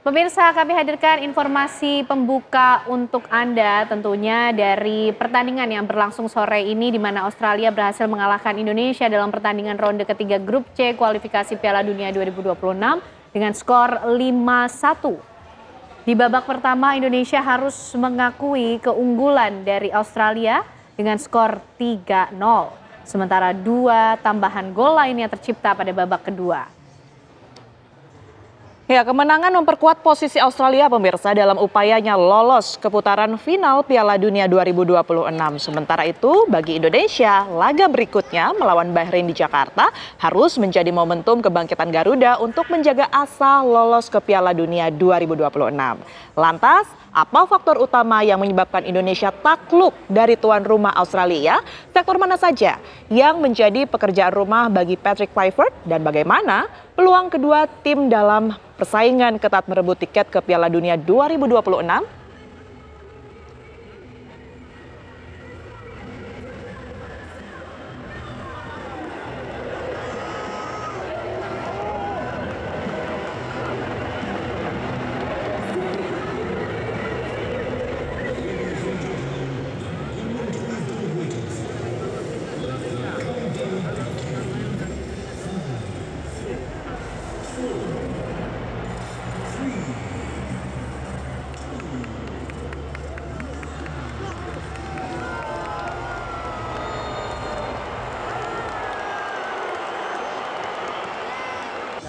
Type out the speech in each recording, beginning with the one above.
Pemirsa, kami hadirkan informasi pembuka untuk Anda tentunya dari pertandingan yang berlangsung sore ini di mana Australia berhasil mengalahkan Indonesia dalam pertandingan ronde ketiga grup C kualifikasi Piala Dunia 2026 dengan skor 5-1. Di babak pertama Indonesia harus mengakui keunggulan dari Australia dengan skor 3-0. Sementara 2 tambahan gol lainnya tercipta pada babak kedua. Ya, kemenangan memperkuat posisi Australia pemirsa dalam upayanya lolos ke putaran final Piala Dunia 2026. Sementara itu, bagi Indonesia, laga berikutnya melawan Bahrain di Jakarta harus menjadi momentum kebangkitan Garuda untuk menjaga asa lolos ke Piala Dunia 2026. Lantas, apa faktor utama yang menyebabkan Indonesia takluk dari tuan rumah Australia? Sektor mana saja yang menjadi pekerjaan rumah bagi Patrick Kluivert dan bagaimana peluang kedua tim dalam persaingan ketat merebut tiket ke Piala Dunia 2026?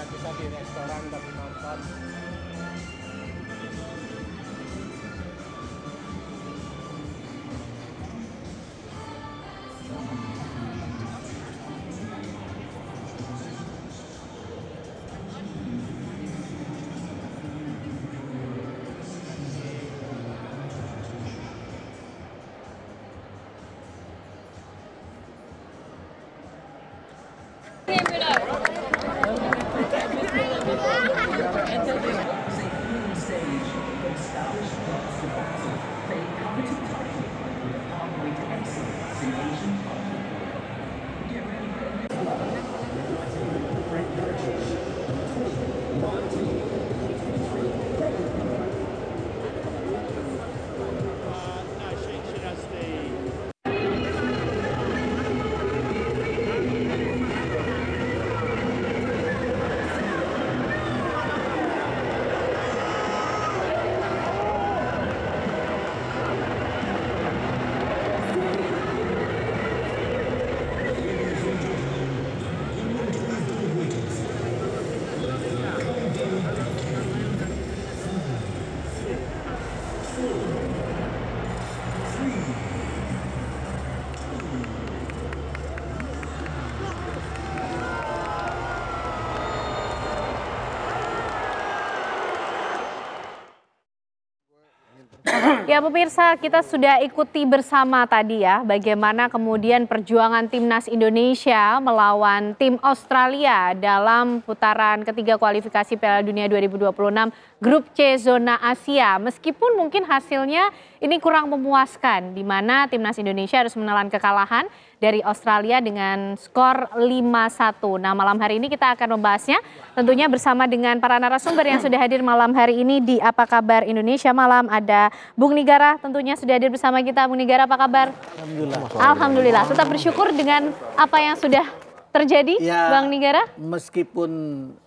Bisa di restoran tapi nonton. Ya pemirsa, kita sudah ikuti bersama tadi ya bagaimana kemudian perjuangan timnas Indonesia melawan tim Australia dalam putaran ketiga kualifikasi Piala Dunia 2026 grup C zona Asia. Meskipun mungkin hasilnya ini kurang memuaskan di mana timnas Indonesia harus menelan kekalahan dari Australia dengan skor 5-1. Nah, malam hari ini kita akan membahasnya tentunya bersama dengan para narasumber yang sudah hadir malam hari ini di Apa Kabar Indonesia Malam. Ada Bung Nigara tentunya sudah hadir bersama kita. Bung Nigara, apa kabar? Alhamdulillah. Alhamdulillah. Tetap bersyukur dengan apa yang sudah terjadi, ya, Bang Nigara? Meskipun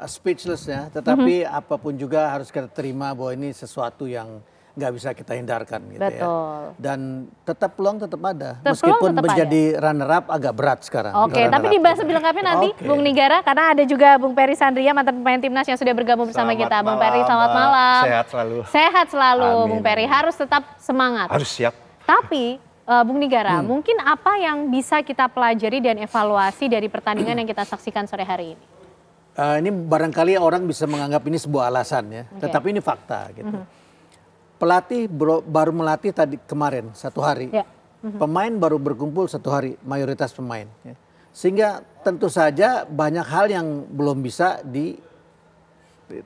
speechless ya, tetapi apapun juga harus kita terima bahwa ini sesuatu yang nggak bisa kita hindarkan gitu. Betul. Ya. Dan tetap peluang tetap ada. Tetap meskipun tetap menjadi runner up agak berat sekarang. Oke, tapi dibahas lebih lengkapnya nanti Bung Nigara, karena ada juga Bung Peri Sandria, mantan pemain timnas yang sudah bergabung bersama kita. Bung Peri, selamat malam. Sehat selalu. Sehat selalu, Amin. Bung Peri. Harus tetap semangat. Harus siap. Tapi Bung Nigara, mungkin apa yang bisa kita pelajari dan evaluasi dari pertandingan yang kita saksikan sore hari ini? Ini barangkali orang bisa menganggap ini sebuah alasan ya, tetapi ini fakta gitu. Pelatih baru melatih tadi kemarin 1 hari, pemain baru berkumpul 1 hari, mayoritas pemain. Ya. Sehingga tentu saja banyak hal yang belum bisa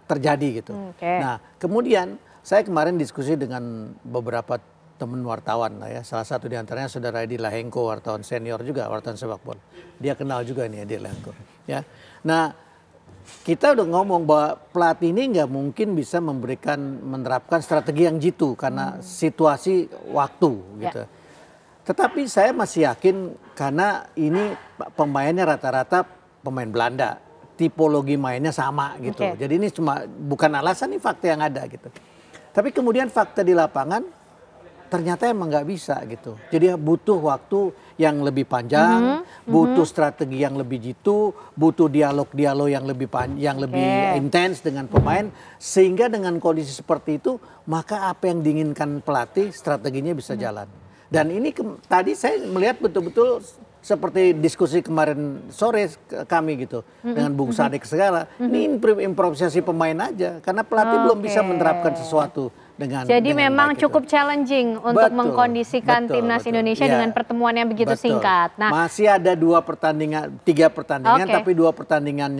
terjadi gitu. Nah kemudian saya kemarin diskusi dengan beberapa teman wartawan lah ya, salah satu diantaranya saudara Edi Lahenko, wartawan senior juga, wartawan sepak bola. Dia kenal juga nih Edi Lahenko. Ya. Nah kita udah ngomong bahwa pelatih ini nggak mungkin bisa menerapkan strategi yang jitu karena situasi waktu gitu. Tetapi saya masih yakin karena ini pemainnya rata-rata pemain Belanda, tipologi mainnya sama gitu. Jadi ini cuma bukan alasan, ini fakta yang ada gitu. Tapi kemudian fakta di lapangan ternyata emang nggak bisa gitu. Jadi butuh waktu yang lebih panjang, butuh strategi yang lebih jitu, butuh dialog-dialog yang lebih intens dengan pemain, sehingga dengan kondisi seperti itu maka apa yang diinginkan pelatih strateginya bisa jalan. Dan ini tadi saya melihat betul-betul seperti diskusi kemarin sore kami gitu dengan Bung Sadek segala. Ini improvisasi pemain aja karena pelatih belum bisa menerapkan sesuatu. Jadi memang cukup challenging untuk mengkondisikan timnas Indonesia dengan pertemuan yang begitu singkat. Nah, masih ada 3 pertandingan, tapi 2 pertandingan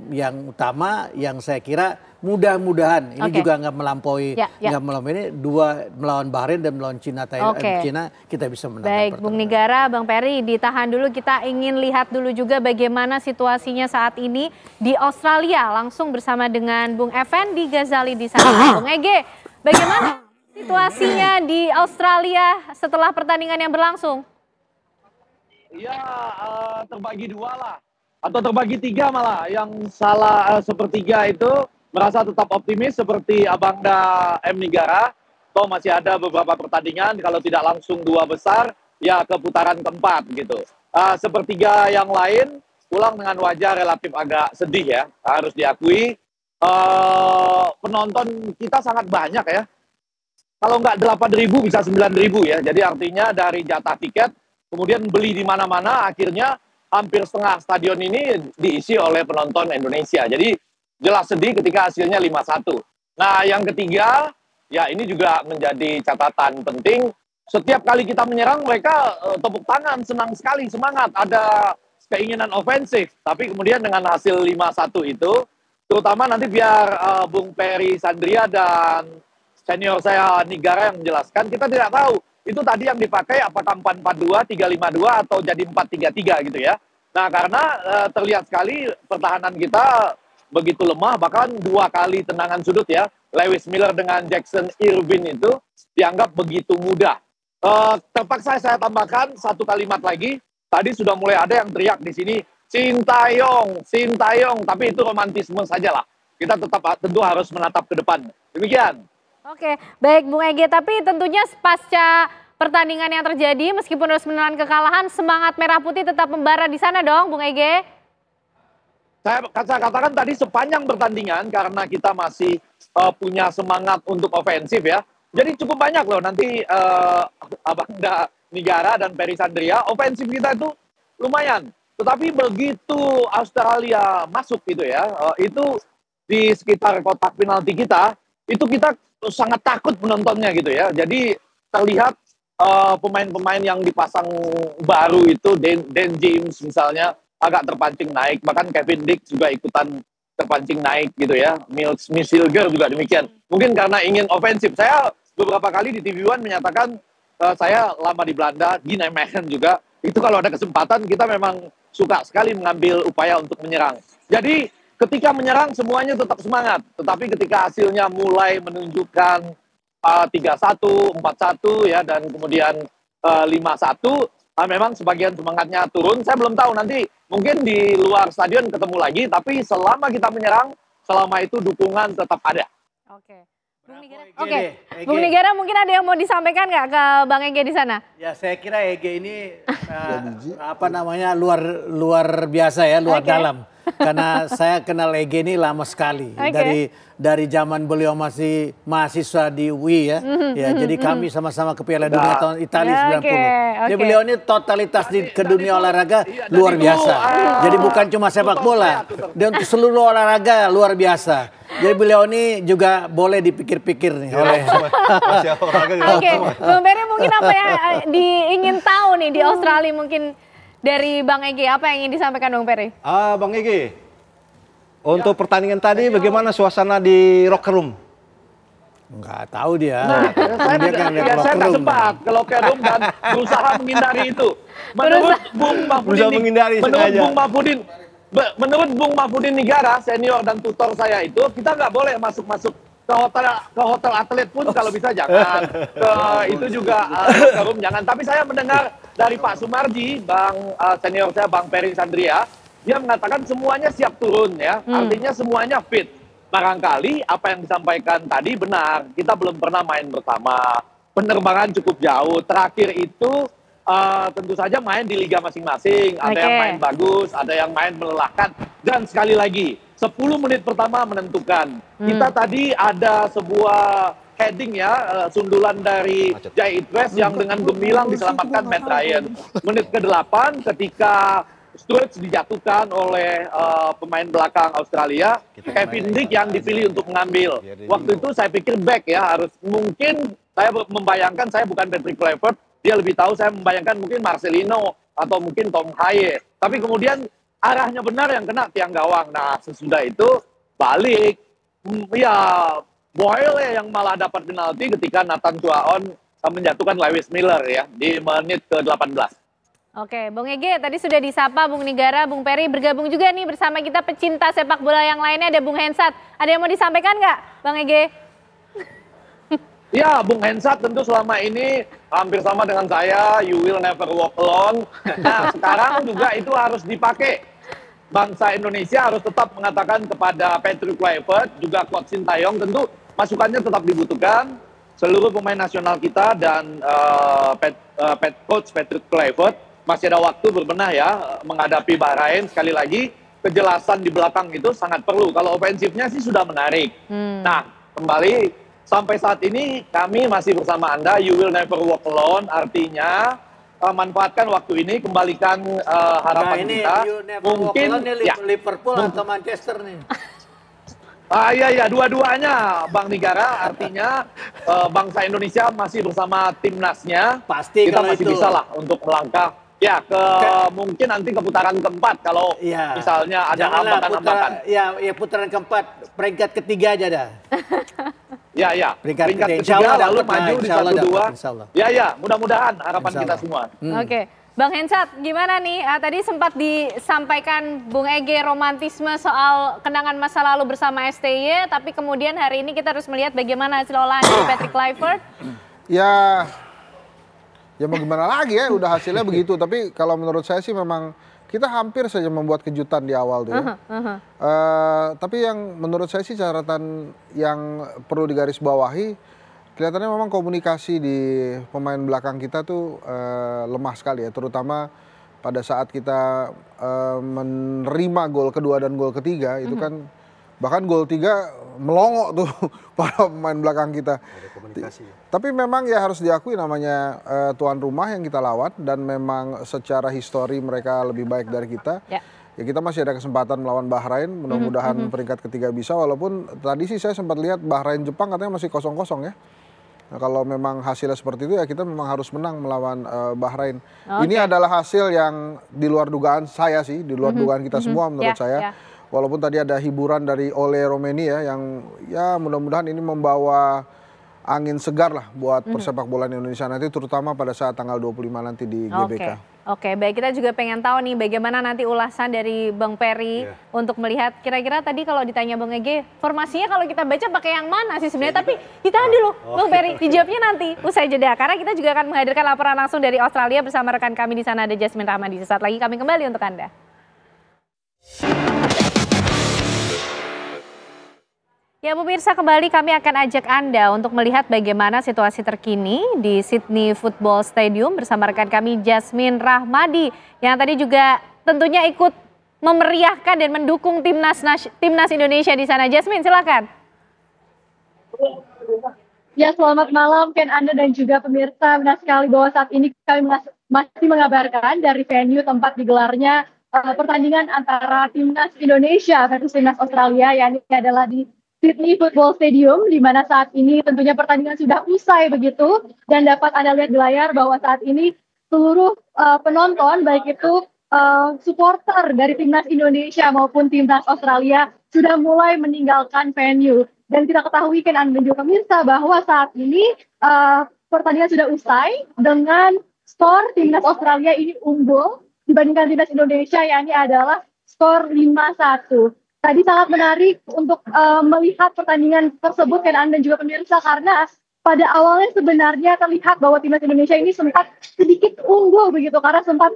yang utama yang saya kira mudah-mudahan ini juga nggak melampaui, ini 2 melawan Bahrain dan melawan Cina, Cina kita bisa menang. Baik, Bung Nigara, Bang Peri, ditahan dulu, kita ingin lihat dulu juga bagaimana situasinya saat ini di Australia, langsung bersama dengan Bung Effendi Ghazali di sana. Bung Ege, bagaimana situasinya di Australia setelah pertandingan yang berlangsung? Ya, terbagi 2 lah, atau terbagi 3 malah. Yang salah sepertiga itu merasa tetap optimis seperti Abangda M. Nigara. Toh masih ada beberapa pertandingan, kalau tidak langsung 2 besar, ya ke putaran keempat gitu. Sepertiga yang lain pulang dengan wajah relatif agak sedih ya, harus diakui. Penonton kita sangat banyak ya. Kalau nggak 8.000 bisa 9.000 ya. Jadi artinya dari jatah tiket, kemudian beli di mana-mana, akhirnya hampir setengah stadion ini diisi oleh penonton Indonesia. Jadi jelas sedih ketika hasilnya 5-1. Nah yang ketiga, ya ini juga menjadi catatan penting. Setiap kali kita menyerang mereka tepuk tangan, senang sekali, semangat, ada keinginan ofensif. Tapi kemudian dengan hasil 5-1 itu, terutama nanti biar Bung Peri Sandria dan senior saya Nigara yang menjelaskan, kita tidak tahu itu tadi yang dipakai apakah 4-4-2, 3-5-2 atau jadi 4-3-3 gitu ya. Nah karena terlihat sekali pertahanan kita begitu lemah, bahkan 2 kali tendangan sudut ya, Lewis Miller dengan Jackson Irvin itu dianggap begitu mudah. Terpaksa saya tambahkan 1 kalimat lagi, tadi sudah mulai ada yang teriak di sini, Sintayong, Sintayong, tapi itu romantisme sajalah. Kita tetap tentu harus menatap ke depan. Demikian. Oke, baik Bung Ege, tapi tentunya pasca pertandingan yang terjadi, meskipun harus menelan kekalahan, semangat merah putih tetap membara di sana dong, Bung Ege? Saya katakan tadi sepanjang pertandingan, karena kita masih punya semangat untuk ofensif ya. Jadi cukup banyak loh nanti Abangda Nigara dan Peri Sandria, ofensif kita itu lumayan. Tetapi begitu Australia masuk gitu ya, itu di sekitar kotak penalti kita, itu kita sangat takut menontonnya gitu ya. Jadi terlihat pemain-pemain yang dipasang baru itu, Dan James misalnya, agak terpancing naik, bahkan Kevin Dix juga ikutan terpancing naik gitu ya. Misilger juga demikian. Mungkin karena ingin ofensif. Saya beberapa kali di TV One menyatakan saya lama di Belanda, di Nijmegen juga, itu kalau ada kesempatan kita memang suka sekali mengambil upaya untuk menyerang. Jadi ketika menyerang semuanya tetap semangat, tetapi ketika hasilnya mulai menunjukkan 3-1, 4-1 ya, dan kemudian 5-1, memang sebagian semangatnya turun. Saya belum tahu nanti, mungkin di luar stadion ketemu lagi, tapi selama kita menyerang, selama itu dukungan tetap ada. Oke. Bung Nigara mungkin ada yang mau disampaikan nggak ke Bang Ege di sana? Ya saya kira Ege ini luar biasa ya, luar dalam. Karena saya kenal Ege ini lama sekali, dari zaman beliau masih mahasiswa di UI ya. Jadi kami sama-sama ke Piala Dunia tahun Italia 90. Jadi beliau ini totalitas ke dunia olahraga luar biasa. Jadi bukan cuma sepak bola, dia untuk seluruh olahraga luar biasa. Jadi beliau ini juga boleh dipikir-pikir nih oleh Bang Peri, mungkin apa yang ingin tahu nih di Australia, mungkin dari Bang Ege, apa yang ingin disampaikan Bang Peri? Bang Ege, untuk pertandingan tadi bagaimana suasana di locker room? Enggak tahu dia. Nah, saya nggak sempat ke locker room dan berusaha menghindari itu. Menurut Bung Mahfudin, menurut Bung Mahfudin Nigara, senior dan tutor saya itu, kita nggak boleh masuk-masuk ke hotel atlet pun kalau bisa jangan. Itu juga room jangan. Tapi saya mendengar dari Pak Sumarji, senior saya Bang Peri Sandria, dia mengatakan semuanya siap turun ya. Artinya semuanya fit. Barangkali apa yang disampaikan tadi benar. Kita belum pernah main bersama. Penerbangan cukup jauh. Terakhir itu tentu saja main di liga masing-masing. Ada yang main bagus, ada yang main melelahkan. Dan sekali lagi, 10 menit pertama menentukan. Kita tadi ada sebuah heading ya, sundulan dari Jai Idris yang dengan gemilang diselamatkan Matt Ryan. Menit ke-8 ketika Sturridge dijatuhkan oleh pemain belakang Australia, Kevin Dick yang dipilih untuk mengambil. Waktu itu saya pikir back ya, harus mungkin saya membayangkan, saya bukan Patrick Kluivert, dia lebih tahu, saya membayangkan mungkin Marcelino atau mungkin Tom Haye. Tapi kemudian arahnya benar yang kena tiang gawang. Nah, sesudah itu balik. Ya, Boyle yang malah dapat penalti ketika Nathan Chuaon menjatuhkan Lewis Miller ya di menit ke-18. Oke, Bung Ege tadi sudah disapa Bung Nigara, Bung Peri bergabung juga nih bersama kita pecinta sepak bola yang lainnya, ada Bung Hensat. Ada yang mau disampaikan nggak, Bang Ege? Ya, Bung Hensat tentu selama ini hampir sama dengan saya, you will never walk alone. Nah, sekarang juga itu harus dipakai. Bangsa Indonesia harus tetap mengatakan kepada Patrick Kluivert, juga Coach Sintayong, tentu masukannya tetap dibutuhkan. Seluruh pemain nasional kita dan Coach Patrick Kluivert masih ada waktu berbenah ya, menghadapi Bahrain. Sekali lagi, kejelasan di belakang itu sangat perlu. Kalau ofensifnya sih sudah menarik. Nah, kembali sampai saat ini kami masih bersama Anda, you will never walk alone, artinya manfaatkan waktu ini, kembalikan harapan ini kita. Mungkin ya, Liverpool atau Manchester nih. Iya, dua-duanya Bang Nigara, artinya bangsa Indonesia masih bersama timnasnya. Pasti kita masih bisa lah untuk melangkah. Ya, mungkin nanti ke putaran keempat kalau misalnya ada hambatan-hambatan. Ya, putaran keempat, peringkat ketiga aja dah. Ya. Peringkat ketiga lalu maju di 1-2. Ya, mudah-mudahan harapan kita semua. Oke, Bang Hensat, gimana nih? Tadi sempat disampaikan Bung Ege romantisme soal kenangan masa lalu bersama STY, tapi kemudian hari ini kita harus melihat bagaimana hasil olahan dari Patrick Kluivert. Ya mau gimana lagi ya, udah hasilnya begitu. Tapi kalau menurut saya sih memang kita hampir saja membuat kejutan di awal tuh ya. Tapi yang menurut saya sih catatan yang perlu digarisbawahi, kelihatannya memang komunikasi di pemain belakang kita tuh lemah sekali ya. Terutama pada saat kita menerima gol kedua dan gol ketiga, itu kan bahkan gol 3 melongo tuh para pemain belakang kita. Tapi memang ya harus diakui namanya tuan rumah yang kita lawan, dan memang secara histori mereka lebih baik dari kita. Ya kita masih ada kesempatan melawan Bahrain, mudah-mudahan peringkat ketiga bisa, walaupun tadi sih saya sempat lihat Bahrain Jepang katanya masih 0-0 ya. Nah, kalau memang hasilnya seperti itu ya kita memang harus menang melawan Bahrain. Ini adalah hasil yang di luar dugaan saya sih, di luar dugaan kita semua menurut saya. Walaupun tadi ada hiburan dari Ole Romeni ya, yang ya mudah-mudahan ini membawa angin segar lah buat persepak bola Indonesia nanti, terutama pada saat tanggal 25 nanti di GBK. Oke, baik, kita juga pengen tahu nih bagaimana nanti ulasan dari Bang Peri untuk melihat kira-kira tadi kalau ditanya Bang Ege, formasinya kalau kita baca pakai yang mana sih sebenarnya? Tapi ditahan dulu Bang Peri, dijawabnya nanti usai jeda. Karena kita juga akan menghadirkan laporan langsung dari Australia bersama rekan kami di sana, ada Jasmine Rahmadi. Sesaat lagi kami kembali untuk Anda. Ya pemirsa, kembali kami akan ajak Anda untuk melihat bagaimana situasi terkini di Sydney Football Stadium bersama rekan kami Jasmine Rahmadi yang tadi juga tentunya ikut memeriahkan dan mendukung timnas Indonesia di sana. Jasmine, silakan. Ya, selamat malam Ken, Anda dan juga pemirsa. Benar sekali bahwa saat ini kami masih mengabarkan dari venue tempat digelarnya pertandingan antara timnas Indonesia versus timnas Australia, yakni adalah di Sydney Football Stadium, di mana saat ini tentunya pertandingan sudah usai begitu, dan dapat Anda lihat di layar bahwa saat ini seluruh penonton, baik itu supporter dari timnas Indonesia maupun timnas Australia sudah mulai meninggalkan venue. Dan kita ketahui kan Anda juga pemirsa bahwa saat ini pertandingan sudah usai dengan skor timnas Australia ini unggul dibandingkan timnas Indonesia, yakni adalah skor 5-1. Tadi sangat menarik untuk melihat pertandingan tersebut kan Anda dan juga pemirsa, karena pada awalnya sebenarnya terlihat bahwa timnas Indonesia ini sempat sedikit unggul begitu, karena sempat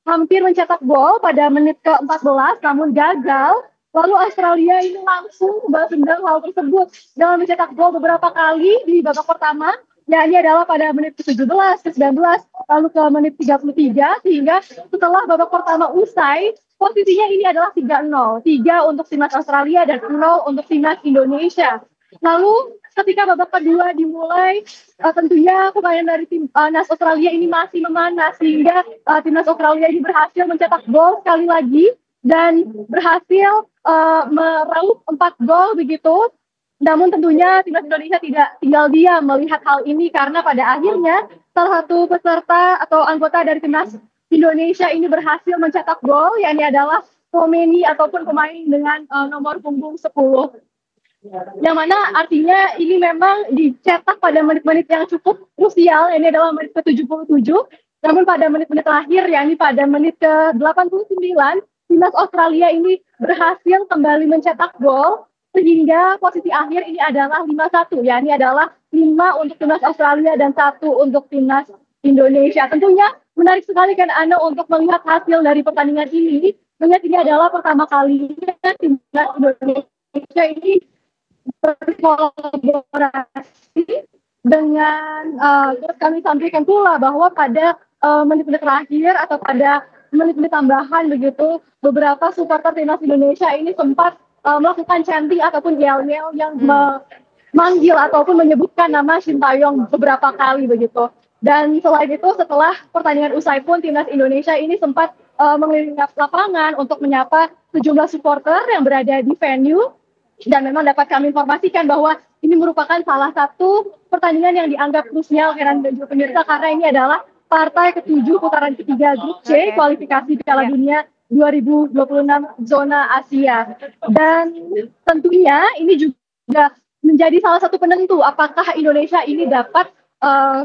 hampir mencetak gol pada menit ke-14 namun gagal. Lalu Australia ini langsung balas dendam hal tersebut dengan mencetak gol beberapa kali di babak pertama. Ya, ini adalah pada menit ke-17, ke-19, lalu ke menit 33, sehingga setelah babak pertama usai, posisinya ini adalah 3-0. 3 untuk timnas Australia dan 0 untuk timnas Indonesia. Lalu ketika babak kedua dimulai, tentunya pemain dari timnas Australia ini masih memanas, sehingga timnas Australia ini berhasil mencetak gol sekali lagi dan berhasil meraup 4 gol begitu. Namun tentunya timnas Indonesia tidak tinggal diam melihat hal ini, karena pada akhirnya salah satu peserta atau anggota dari timnas Indonesia ini berhasil mencetak gol, yakni adalah Komeni ataupun pemain dengan nomor punggung 10. Yang mana artinya ini memang dicetak pada menit-menit yang cukup krusial, ini adalah menit ke-77. Namun pada menit-menit terakhir, yakni pada menit ke-89, timnas Australia ini berhasil kembali mencetak gol, sehingga posisi akhir ini adalah 5-1, ya, ini adalah 5 untuk timnas Australia dan 1 untuk timnas Indonesia. Tentunya menarik sekali kan Anda untuk melihat hasil dari pertandingan ini. Mengingat ini adalah pertama kalinya timnas Indonesia ini berkolaborasi dengan terus kami sampaikan pula bahwa pada menit-menit terakhir atau pada menit-menit tambahan begitu, beberapa supporter timnas Indonesia ini sempat melakukan chanting ataupun yel-yel yang memanggil ataupun menyebutkan nama Shin Tae-yong beberapa kali begitu. Dan selain itu, setelah pertandingan usai pun timnas Indonesia ini sempat mengelilingi lapangan untuk menyapa sejumlah supporter yang berada di venue. Dan memang dapat kami informasikan bahwa ini merupakan salah satu pertandingan yang dianggap krusial dan juga pemirsa, karena ini adalah partai ke-7 putaran ketiga grup C kualifikasi Piala Dunia 2026 zona Asia. Dan tentunya ini juga menjadi salah satu penentu apakah Indonesia ini dapat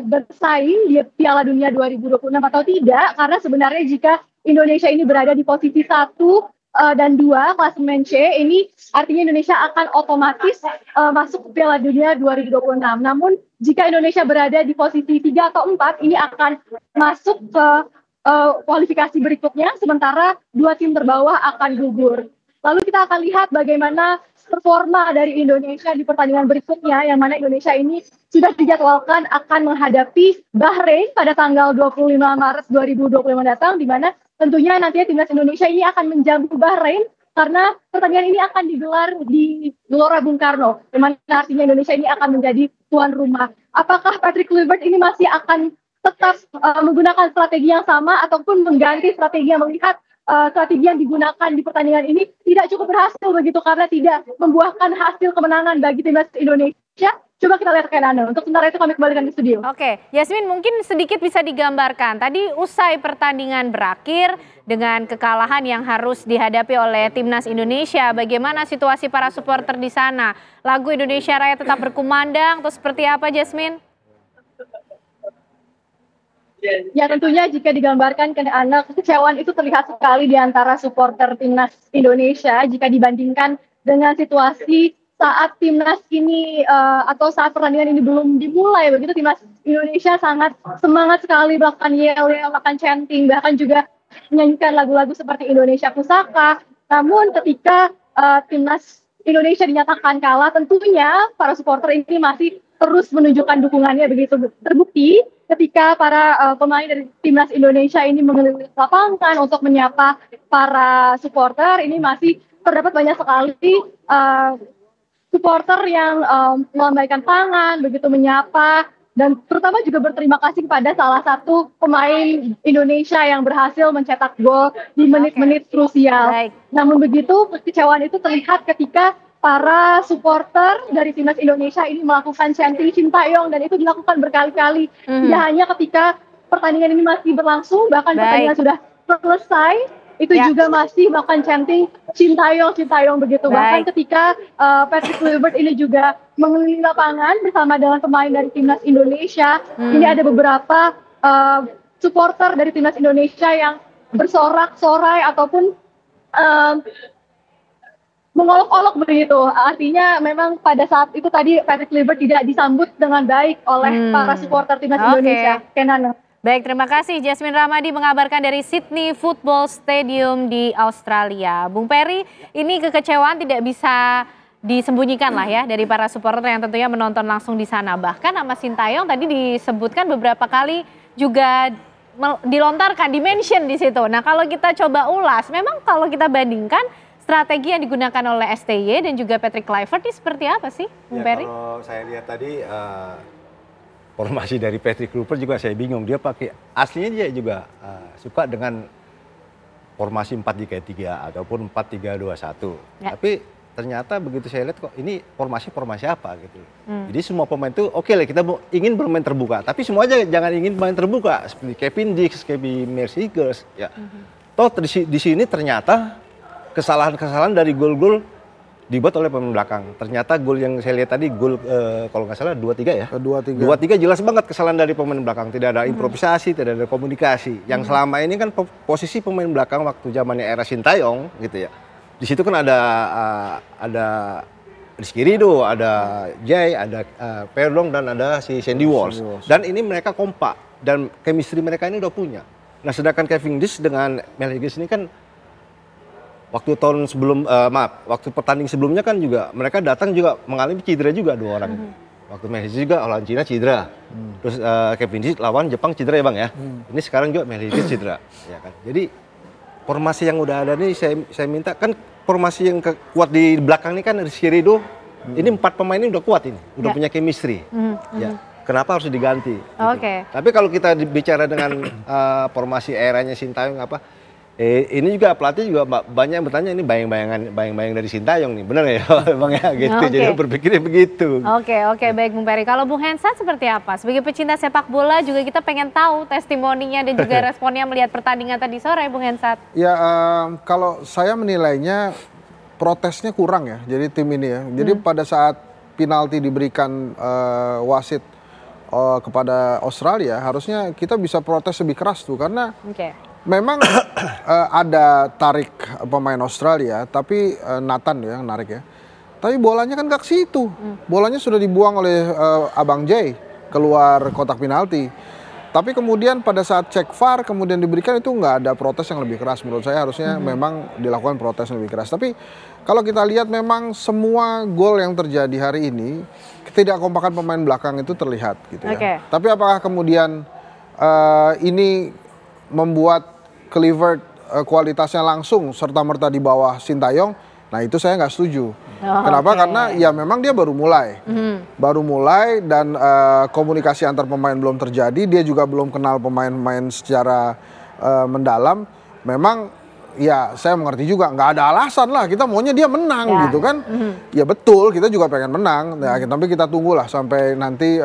bersaing di Piala Dunia 2026 atau tidak, karena sebenarnya jika Indonesia ini berada di posisi 1 dan 2 klasemen C, ini artinya Indonesia akan otomatis masuk ke Piala Dunia 2026. Namun jika Indonesia berada di posisi 3 atau 4, ini akan masuk ke kualifikasi berikutnya, sementara 2 tim terbawah akan gugur. Lalu kita akan lihat bagaimana performa dari Indonesia di pertandingan berikutnya, yang mana Indonesia ini sudah dijadwalkan akan menghadapi Bahrain pada tanggal 25 Maret 2025 datang, di mana tentunya nantinya timnas Indonesia ini akan menjamu Bahrain, karena pertandingan ini akan digelar di Gelora Bung Karno, di mana artinya Indonesia ini akan menjadi tuan rumah. Apakah Patrick Kluivert ini masih akan tetap menggunakan strategi yang sama ataupun mengganti strategi, yang melihat strategi yang digunakan di pertandingan ini tidak cukup berhasil begitu, karena tidak membuahkan hasil kemenangan bagi timnas Indonesia? Coba kita lihat ke Anda. Untuk sementara itu kami kembalikan ke studio. Oke, Yasmin, mungkin sedikit bisa digambarkan. Tadi usai pertandingan berakhir dengan kekalahan yang harus dihadapi oleh timnas Indonesia, bagaimana situasi para supporter di sana? Lagu Indonesia Raya tetap berkumandang atau seperti apa, Yasmin? Ya, tentunya jika digambarkan ke anak, kekecewaan itu terlihat sekali di antara supporter timnas Indonesia jika dibandingkan dengan situasi saat timnas ini atau saat pertandingan ini belum dimulai begitu. Timnas Indonesia sangat semangat sekali melakukan yel-yel, melakukan chanting, bahkan juga menyanyikan lagu-lagu seperti Indonesia Pusaka. Namun ketika timnas Indonesia dinyatakan kalah, tentunya para supporter ini masih terus menunjukkan dukungannya begitu. Terbukti ketika para pemain dari timnas Indonesia ini mengelilingi lapangan untuk menyapa para supporter, ini masih terdapat banyak sekali supporter yang melambaikan tangan, begitu menyapa, dan terutama juga berterima kasih kepada salah satu pemain Indonesia yang berhasil mencetak gol di menit-menit krusial. Namun begitu, kekecewaan itu terlihat ketika para supporter dari timnas Indonesia ini melakukan chanting Shin Tae-yong, dan itu dilakukan berkali-kali. Tidak hanya ketika pertandingan ini masih berlangsung, bahkan pertandingan sudah selesai, itu juga masih melakukan chanting Shin Tae-yong begitu. Bahkan ketika Patrick Kluivert ini juga mengelilingi lapangan bersama dengan pemain dari timnas Indonesia, ini ada beberapa supporter dari timnas Indonesia yang bersorak-sorai ataupun mengolok-olok begitu. Artinya memang pada saat itu tadi Patrick Kluivert tidak disambut dengan baik oleh para supporter timnas Indonesia. Kenano. Baik, terima kasih Jasmine Ramadi mengabarkan dari Sydney Football Stadium di Australia. Bung Peri, ini kekecewaan tidak bisa disembunyikan lah ya dari para supporter yang tentunya menonton langsung di sana. Bahkan nama Sintayong tadi disebutkan beberapa kali juga dilontarkan, di-mention di situ. Nah, kalau kita coba ulas, memang kalau kita bandingkan strategi yang digunakan oleh STY dan juga Patrick Kluivert ini seperti apa sih, Bung Peri? Kalau saya lihat tadi formasi dari Patrick Kluivert juga saya bingung. Dia pakai aslinya dia juga suka dengan formasi 4-3-3 ataupun 4-3-2-1. Ya. Tapi ternyata begitu saya lihat kok ini formasi apa gitu. Jadi semua pemain itu oke lah kita ingin bermain terbuka, tapi semua aja jangan ingin bermain terbuka seperti Kevin Dix, Kevin Mercigers ya. Toh di sini ternyata kesalahan-kesalahan dari gol-gol dibuat oleh pemain belakang. Ternyata gol yang saya lihat tadi gol kalau nggak salah 2-3 ya. 2-3 jelas banget kesalahan dari pemain belakang. Tidak ada improvisasi, tidak ada komunikasi. Yang selama ini kan posisi pemain belakang waktu zamannya era Sintayong gitu ya. Di situ kan ada Rizky Ridho, ada Jay, ada Perdong dan ada si Sandy Walsh. Dan ini mereka kompak dan chemistry mereka ini udah punya. Nah, sedangkan Kevin Dix dengan Mel Hughes ini kan waktu tahun sebelum waktu pertanding sebelumnya kan juga mereka datang juga mengalami cedera juga dua orang. Waktu Mel Hughes juga lawan Cina cedera. Terus Kevin Dix lawan Jepang cedera ya Bang ya. Ini sekarang juga Mel Hughes cedera ya kan. Jadi formasi yang udah ada nih saya minta kan formasi yang kuat di belakang ini kan Rizky Ridho. Ini 4 pemain ini udah kuat ini, udah punya chemistry. Ya. Kenapa harus diganti? Gitu. Tapi kalau kita bicara dengan formasi eranya Sintayong ini juga pelatih juga banyak yang bertanya ini bayang-bayang dari Sintayong nih, benar ya Bang ya gitu. Jadi berpikirnya begitu. Oke, baik Bung Peri. Kalau Bung Hensat seperti apa? Sebagai pecinta sepak bola juga kita pengen tahu testimoninya dan juga responnya melihat pertandingan tadi sore, Bung Hensat. Ya kalau saya menilainya protesnya kurang ya. Jadi tim ini ya. Jadi pada saat penalti diberikan wasit kepada Australia, harusnya kita bisa protes lebih keras tuh karena memang ada tarik pemain Australia, tapi Nathan ya yang narik ya. Tapi bolanya kan gak ke situ. Bolanya sudah dibuang oleh Abang Jay keluar kotak penalti. Tapi kemudian pada saat cek VAR kemudian diberikan itu nggak ada protes yang lebih keras. Menurut saya harusnya memang dilakukan protes yang lebih keras. Tapi kalau kita lihat memang semua gol yang terjadi hari ini ketidakkompakan pemain belakang itu terlihat gitu ya. Tapi apakah kemudian ini membuat Kluivert kualitasnya langsung serta-merta di bawah Sintayong? Nah itu saya nggak setuju. Kenapa? Karena ya memang dia baru mulai. Baru mulai dan komunikasi antar pemain belum terjadi. Dia juga belum kenal pemain-pemain secara mendalam. Memang ya saya mengerti juga nggak ada alasan lah. Kita maunya dia menang gitu kan. Ya betul kita juga pengen menang. Nah, tapi kita tunggulah sampai nanti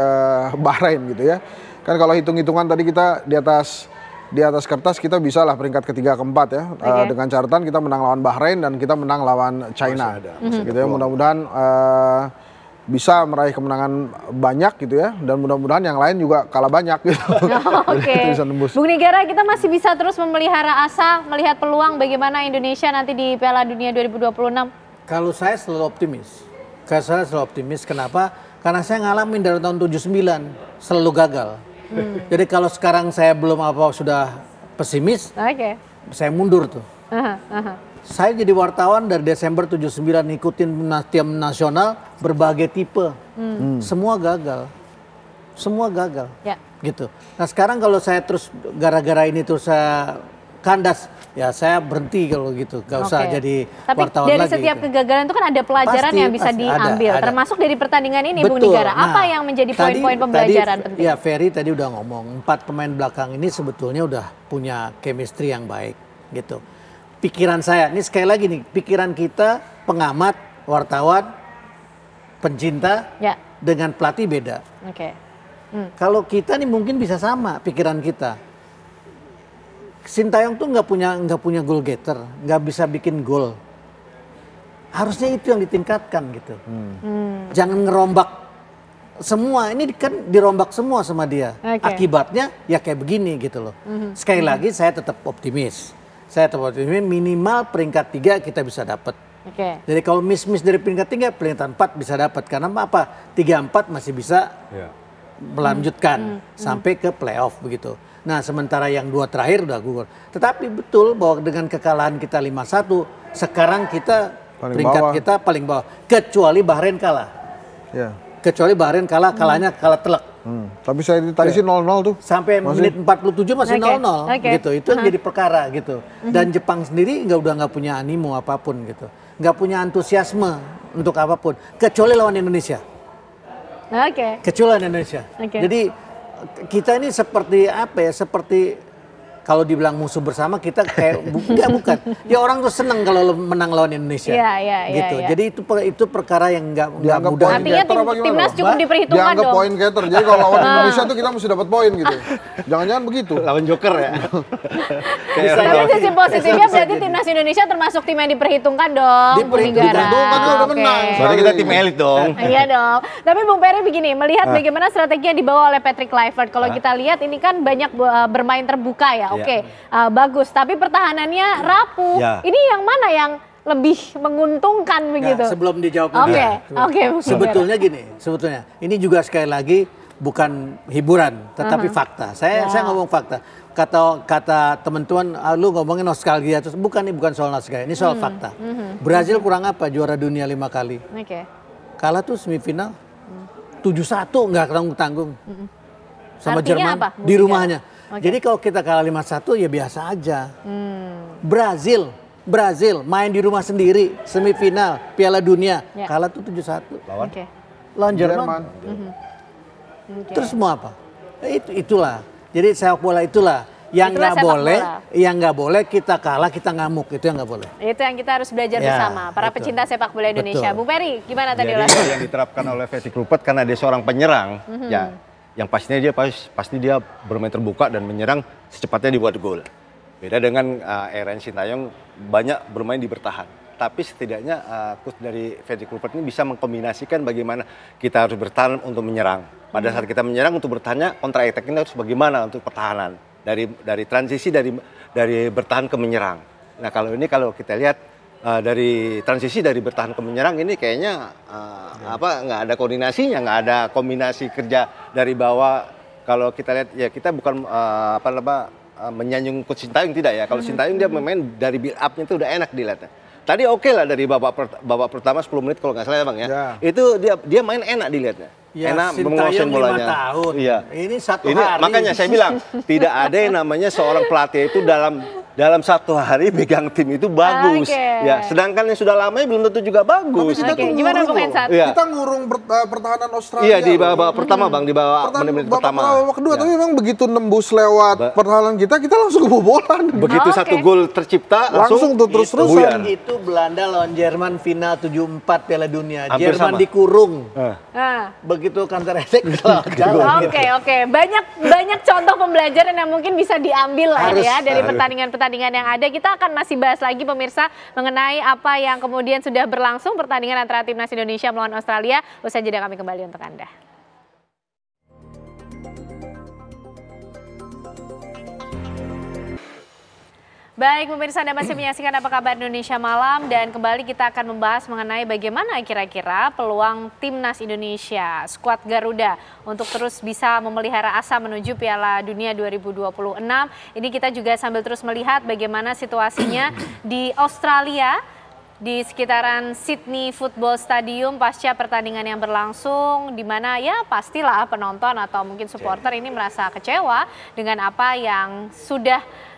Bahrain gitu ya. Kan kalau hitung-hitungan tadi kita di atas kertas kita bisa lah peringkat ketiga keempat ya dengan catatan kita menang lawan Bahrain dan kita menang lawan China gitu ya. Mudah-mudahan bisa meraih kemenangan banyak gitu ya dan mudah-mudahan yang lain juga kalah banyak gitu. Bisa nembus. Bung Nigara, kita masih bisa terus memelihara asa, melihat peluang bagaimana Indonesia nanti di Piala Dunia 2026. Kalau saya selalu optimis. Kenapa? Karena saya ngalamin dari tahun 79 selalu gagal. Jadi kalau sekarang saya belum sudah pesimis, saya mundur tuh. Saya jadi wartawan dari Desember 79 ngikutin tim nasional berbagai tipe, semua gagal, gitu. Nah sekarang kalau saya terus gara-gara ini terus saya kandas, ya saya berhenti kalau gitu, gak usah jadi wartawan lagi. Tapi dari setiap kegagalan itu kan ada pelajaran yang bisa diambil, termasuk dari pertandingan ini. Bung Nigara. Apa yang menjadi poin-poin pembelajaran penting? Ya Ferry tadi udah ngomong, 4 pemain belakang ini sebetulnya udah punya chemistry yang baik, gitu. Pikiran saya, ini sekali lagi nih, pikiran kita pengamat, wartawan, pencinta, dengan pelatih beda. Kalau kita nih mungkin bisa sama pikiran kita. Sintayong tuh nggak punya goal getter, nggak bisa bikin gol. Harusnya itu yang ditingkatkan gitu. Jangan ngerombak semua. Ini kan dirombak semua sama dia. Akibatnya ya kayak begini gitu loh. Sekali lagi saya tetap optimis. Saya tetap optimis minimal peringkat 3 kita bisa dapat. Jadi kalau miss dari peringkat 3, peringkat 4 bisa dapat. Karena apa? 3-4 masih bisa melanjutkan sampai ke playoff begitu. Nah sementara yang 2 terakhir udah gugur. Tetapi betul bahwa dengan kekalahan kita 5-1, sekarang kita peringkat kita paling bawah. Kecuali Bahrain kalah. Kecuali Bahrain kalahnya kalah telak. Tapi saya tadi sih 0-0 tuh. Sampai menit 47 masih 0-0 gitu. Itu yang jadi perkara gitu. Dan Jepang sendiri udah nggak punya animo apapun gitu. Nggak punya antusiasme untuk apapun. Kecuali lawan Indonesia. Kecuali lawan Indonesia. Jadi kita ini seperti apa ya? Seperti kalau dibilang musuh bersama kita kayak bukan. Ya orang tuh seneng kalau menang lawan Indonesia. Gitu. Jadi itu perkara yang nggak mudah. Artinya timnas cukup diperhitungkan dianggap dong. Poin getter. Jadi kalau lawan Indonesia tuh kita mesti dapat poin gitu. Jangan-jangan begitu. Lawan Joker ya. Tapi sisi positifnya berarti timnas Indonesia termasuk tim yang diperhitungkan dong. Diperhitungkan kan udah menang. Berarti kita tim elit dong. Iya dong. Tapi Bung Peri begini, melihat bagaimana strategi yang dibawa oleh Patrick Kluivert. Kalau kita lihat ini kan banyak bermain terbuka ya. Bagus. Tapi pertahanannya rapuh. Ini yang mana yang lebih menguntungkan begitu? Sebelum dijawab sebetulnya gini, ini juga sekali lagi bukan hiburan, tetapi fakta. Saya ngomong fakta. Kata teman-teman, lu ngomongin nostalgia, terus bukan soal nostalgia, ini soal fakta. Brazil kurang apa? Juara dunia 5 kali. Kalah tuh semifinal 7-1, nggak tanggung-tanggung sama Jerman di rumahnya. Jadi kalau kita kalah 5-1 ya biasa aja. Brazil main di rumah sendiri, semifinal Piala Dunia, kalah tuh 7-1. Lawan Jerman. Terus mau apa? Itulah. Jadi sepak bola itulah. Yang nggak boleh kita kalah, kita ngamuk, itu yang nggak boleh. Itu yang kita harus belajar bersama, para pecinta sepak bola Indonesia. Bung Peri, gimana tadi? Jadi yang diterapkan oleh Patrick Kluivert karena dia seorang penyerang, yang pastinya dia pasti dia bermain terbuka dan menyerang secepatnya dibuat gol. Beda dengan Eren Sintayong banyak bermain di bertahan. Tapi setidaknya coach dari Patrick Kluivert ini bisa mengkombinasikan bagaimana kita harus bertahan untuk menyerang. Pada saat kita menyerang untuk bertahannya, counter attack ini harus bagaimana untuk pertahanan. Dari transisi dari bertahan ke menyerang. Nah kalau kita lihat dari transisi dari bertahan ke menyerang ini kayaknya nggak ada koordinasinya, nggak ada kombinasi kerja dari bawah. Kalau kita lihat ya kita bukan menyanjung coach Sintayong, tidak ya. Kalau Sintayong dia memain dari build up-nya itu udah enak dilihatnya. Tadi oke lah dari babak pertama 10 menit kalau nggak salah ya Bang ya. Itu dia main enak dilihatnya. Ya, enak menguasai bolanya. 5 tahun. Iya. Ini satu hari. Makanya saya bilang tidak ada yang namanya seorang pelatih itu dalam satu hari megang tim itu bagus. Ya, sedangkan yang sudah lama belum tentu juga bagus. Tapi kita gimana Bung Hensat? Kita ngurung pertahanan Australia. Iya, di babak pertama Bang, di babak menit pertama. Babak kedua, tapi memang begitu nembus lewat pertahanan kita langsung kebobolan. Begitu satu gol tercipta langsung tuh terus-terusan. Itu Belanda lawan Jerman final 74 Piala Dunia. Jerman dikurung. Begitu counter attack jalan. Oke. Banyak contoh pembelajaran yang mungkin bisa diambil lah ya dari pertandingan yang ada. Kita akan masih bahas lagi pemirsa mengenai apa yang kemudian sudah berlangsung pertandingan antara timnas Indonesia melawan Australia. Usai jeda kami kembali untuk Anda. Baik pemirsa, Anda masih menyaksikan Apa Kabar Indonesia Malam, dan kembali kita akan membahas mengenai bagaimana kira-kira peluang timnas Indonesia, skuad Garuda untuk terus bisa memelihara asa menuju Piala Dunia 2026. Ini kita juga sambil terus melihat bagaimana situasinya di Australia, di sekitaran Sydney Football Stadium pasca pertandingan yang berlangsung, di mana ya pastilah penonton atau mungkin supporter ini merasa kecewa dengan apa yang sudah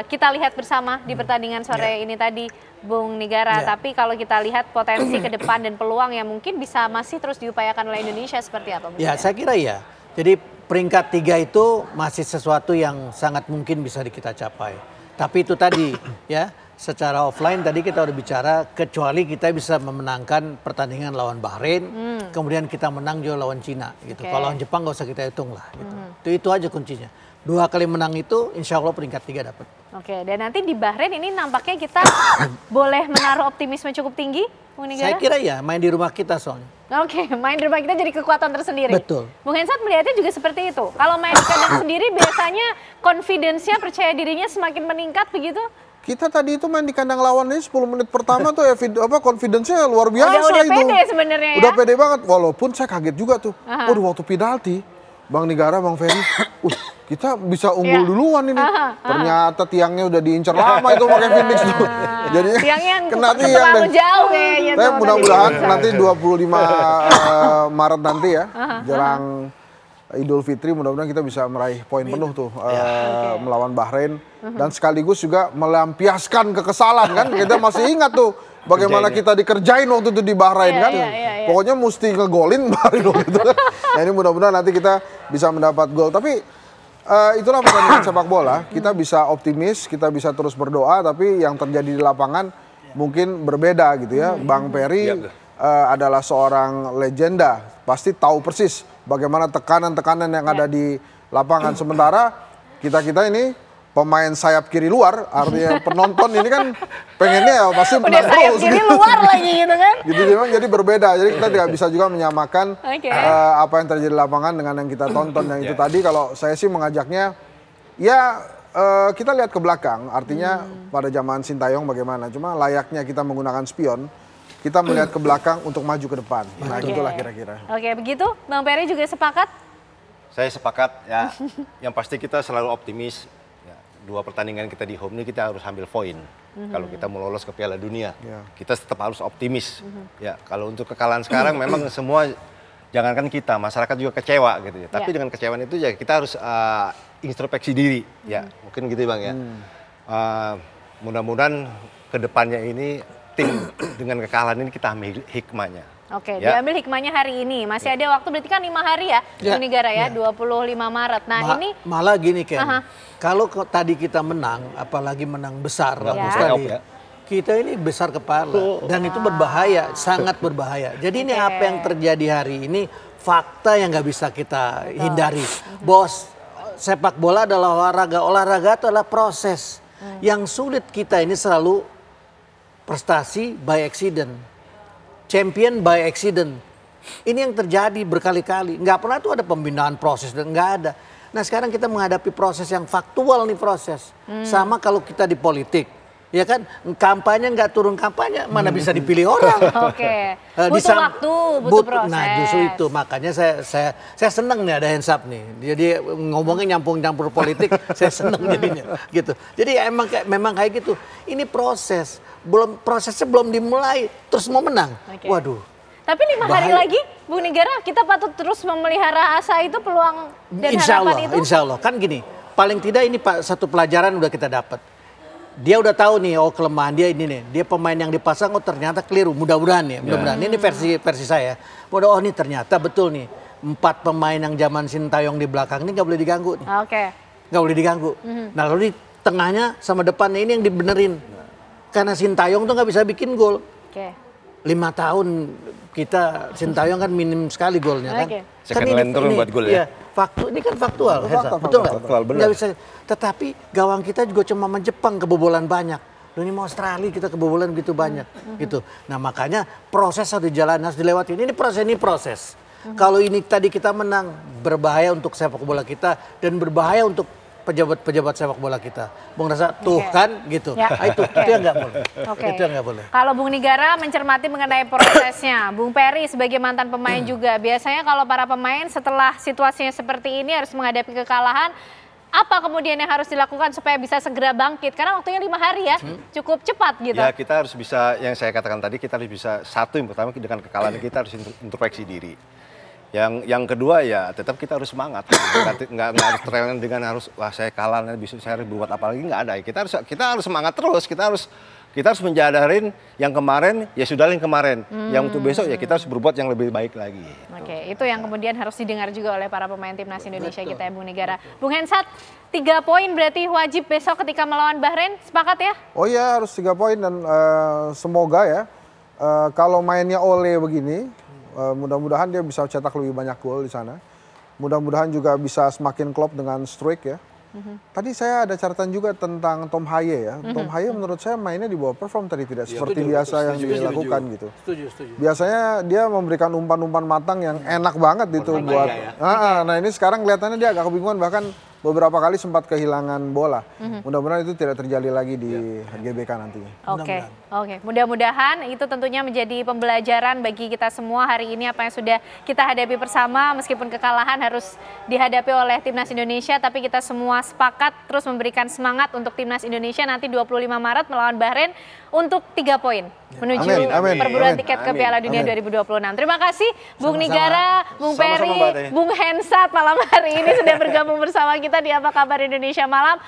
kita lihat bersama di pertandingan sore ini tadi, Bung Nigara. Tapi kalau kita lihat potensi ke depan dan peluang yang mungkin bisa masih terus diupayakan oleh Indonesia seperti apa? Ya, saya kira ya. Jadi peringkat 3 itu masih sesuatu yang sangat mungkin bisa kita capai. Tapi itu tadi ya, secara offline tadi kita udah bicara, kecuali kita bisa memenangkan pertandingan lawan Bahrain, kemudian kita menang juga lawan Cina gitu. Kalau lawan Jepang nggak usah kita hitung lah gitu. Itu aja kuncinya. 2 kali menang itu insya Allah peringkat 3 dapat. Oke, dan nanti di Bahrain ini nampaknya kita boleh menaruh optimisme cukup tinggi, Bung Nigara? Saya kira ya, main di rumah kita soalnya. Oke, main di rumah kita jadi kekuatan tersendiri. Betul. Bung Hensat melihatnya juga seperti itu. Kalau main di kandang sendiri biasanya confidence-nya, percaya dirinya semakin meningkat begitu? Kita tadi itu main di kandang lawan ini 10 menit pertama tuh ya confidence-nya luar biasa udah itu. pede sebenarnya ya. Udah pede banget, walaupun saya kaget juga tuh. Waduh, waktu penalti, Bang Nigara, Bang Ferry, kita bisa unggul duluan ini. Ternyata tiangnya udah diincar lama itu pakai Phoenix tuh. Jadi tiangnya kena tiang terlalu deh. jauh kayaknya. Tapi mudah-mudahan nanti 25 Maret nanti ya, jelang Idul Fitri, mudah-mudahan kita bisa meraih poin penuh tuh melawan Bahrain. Dan sekaligus juga melampiaskan kekesalan kan. Kita masih ingat tuh bagaimana kita dikerjain waktu itu di Bahrain kan. Pokoknya mesti ngegolin Bahrain waktu itu kan. Nah ini mudah-mudahan nanti kita bisa mendapat gol. Tapi itulah pertandingan sepak bola. Kita bisa optimis, kita bisa terus berdoa. Tapi yang terjadi di lapangan mungkin berbeda gitu ya. Bang Ferry adalah seorang legenda. Pasti tahu persis bagaimana tekanan-tekanan yang ada di lapangan. Sementara kita ini pemain sayap kiri luar, artinya penonton ini kan pengennya ya pasti menang sayap terus. kiri luar lagi gitu kan. Gitu memang jadi berbeda. Jadi kita tidak bisa juga menyamakan apa yang terjadi di lapangan dengan yang kita tonton. Yang itu tadi kalau saya sih mengajaknya ya kita lihat ke belakang. Artinya pada zaman Sintayong bagaimana. Cuma layaknya kita menggunakan spion, kita melihat ke belakang untuk maju ke depan. Nah itulah kira-kira. Oke, begitu Bang Ferry juga sepakat? Saya sepakat ya. Yang pasti kita selalu optimis. Dua pertandingan kita di home ini kita harus ambil poin. Kalau kita mau lolos ke Piala Dunia, kita tetap harus optimis. Ya, kalau untuk kekalahan sekarang memang semua, jangankan kita, masyarakat juga kecewa gitu ya. Tapi dengan kecewaan itu ya kita harus introspeksi diri. Ya, mungkin gitu Bang ya. Mudah-mudahan kedepannya ini tim dengan kekalahan ini kita ambil hikmahnya. Oke, diambil hikmahnya hari ini. Masih ada waktu, berarti kan 5 hari ya, Negara ya, 25 Maret. Nah ini malah gini Ken, kalau tadi kita menang, apalagi menang besar, kita ini besar kepala dan itu berbahaya, sangat berbahaya. Jadi ini apa yang terjadi hari ini fakta yang nggak bisa kita hindari. Bos, sepak bola adalah olahraga itu adalah proses. Yang sulit kita ini selalu prestasi by accident. Champion by accident. Ini yang terjadi berkali-kali. Nggak pernah tuh ada pembinaan proses, dan nggak ada. Nah sekarang kita menghadapi proses yang faktual nih proses. Sama kalau kita di politik. Ya kan, kampanye nggak turun kampanye, mana bisa dipilih orang. Oke, butuh waktu, butuh proses. Nah justru itu, makanya saya seneng nih ada hands up nih. Jadi ngomongnya nyampur politik, saya seneng jadinya. Gitu. Jadi memang kayak gitu. Ini proses. Prosesnya belum dimulai, terus mau menang. Waduh. Tapi 5 hari lagi, Bu Nigara, kita patut terus memelihara asa itu, peluang dan harapan itu. Insya Allah, kan gini, paling tidak ini satu pelajaran udah kita dapat. Dia udah tahu nih, oh kelemahan dia ini nih. Dia pemain yang dipasang, oh ternyata keliru. Mudah-mudahan ya, mudah-mudahan. Ini versi saya. Oh ini ternyata betul nih. 4 pemain yang zaman Sintayong di belakang ini nggak boleh diganggu nih. Nggak boleh diganggu. Nah lalu di tengahnya sama depannya ini yang dibenerin. Karena Sintayong tuh nggak bisa bikin gol. 5 tahun kita Sintayong kan minim sekali golnya kan. Second line turun buat gol ya. Ini kan faktual. Betul nggak? Nggak bisa. Tetapi gawang kita juga cuma menjepang kebobolan banyak. Ini mau Australia kita kebobolan gitu banyak gitu. Nah makanya proses harus dijalani, harus dilewati. Ini proses. Kalau ini tadi kita menang, berbahaya untuk sepak bola kita dan berbahaya untuk pejabat-pejabat sepak bola kita. Bung Rasa tuh kan gitu. Itu yang nggak boleh. Itu yang nggak boleh. Kalau Bung Nigara mencermati mengenai prosesnya, Bung Ferry sebagai mantan pemain juga, biasanya kalau para pemain setelah situasinya seperti ini harus menghadapi kekalahan, apa kemudian yang harus dilakukan supaya bisa segera bangkit? Karena waktunya 5 hari ya, cukup cepat gitu. Ya kita harus bisa, yang saya katakan tadi, kita harus bisa, satu yang pertama dengan kekalahan kita harus introspeksi diri. Yang kedua ya tetap kita harus semangat, nggak harus terlena dengan harus wah saya kalah, bisa saya harus berbuat apa lagi, nggak ada. Kita harus semangat terus, kita harus menjadarin yang kemarin ya sudah yang kemarin, yang untuk besok ya kita harus berbuat yang lebih baik lagi. Oke, itu yang kemudian harus didengar juga oleh para pemain timnas Indonesia kita ya Bung Nigara. Bung Hensat, 3 poin berarti wajib besok ketika melawan Bahrain, sepakat ya? Oh iya harus 3 poin dan semoga ya kalau mainnya Ole begini. Mudah-mudahan dia bisa cetak lebih banyak gol di sana. Mudah-mudahan juga bisa semakin klop dengan Struijk ya. Tadi saya ada catatan juga tentang Tom Haye ya. Tom Haye menurut saya mainnya di bawah perform tadi, tidak seperti biasa yang dilakukan gitu. Setuju. Biasanya dia memberikan umpan-umpan matang yang enak banget itu buat. Nah ini sekarang kelihatannya dia agak kebingungan, bahkan beberapa kali sempat kehilangan bola. Mudah-mudahan itu tidak terjadi lagi di GBK nantinya. Oke. Mudah-mudahan itu tentunya menjadi pembelajaran bagi kita semua hari ini apa yang sudah kita hadapi bersama, meskipun kekalahan harus dihadapi oleh Timnas Indonesia, tapi kita semua sepakat terus memberikan semangat untuk Timnas Indonesia nanti 25 Maret melawan Bahrain untuk 3 poin menuju perburuan tiket ke Piala Dunia 2026. Terima kasih Bung Nigara, Bung Peri, Bung Hensat malam hari ini sudah bergabung bersama kita di Apa Kabar Indonesia Malam.